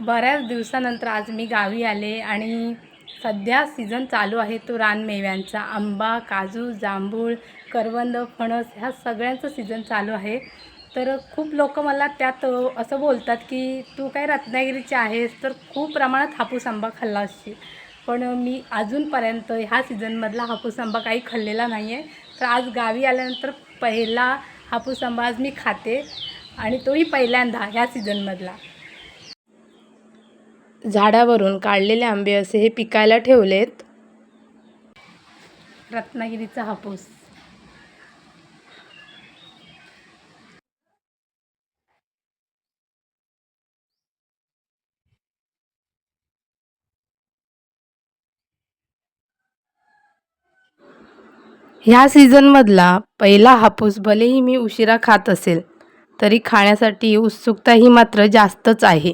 बऱ्याच दिवसानंतर आज मी गावी आले आणि सध्या सीझन चालू आहे तो रानमेव्यांचा. आंबा, काजू, जांभूळ, करवंद, फणस ह्या सगळ्यांचं सीझन चालू आहे. तर खूप लोक मला त्यात असं बोलतात की तू काय रत्नागिरीची आहेस तर खूप प्रमाणात हापूस आंबा खाल्ला असशील. पण मी अजूनपर्यंत ह्या सीझनमधला हापूस आंबा काही खाल्लेला नाही आहे. तर आज गावी आल्यानंतर पहिला हापूस आंबा आज मी खाते आणि तोही पहिल्यांदा ह्या सीझनमधला. झाडावरून काढलेले आंबे असे हे पिकायला ठेवलेत. रत्नागिरीचा हापूस. ह्या सीझनमधला पहिला हापूस भलेही मी उशिरा खात असेल तरी खाण्यासाठी उत्सुकता ही मात्र जास्तच आहे.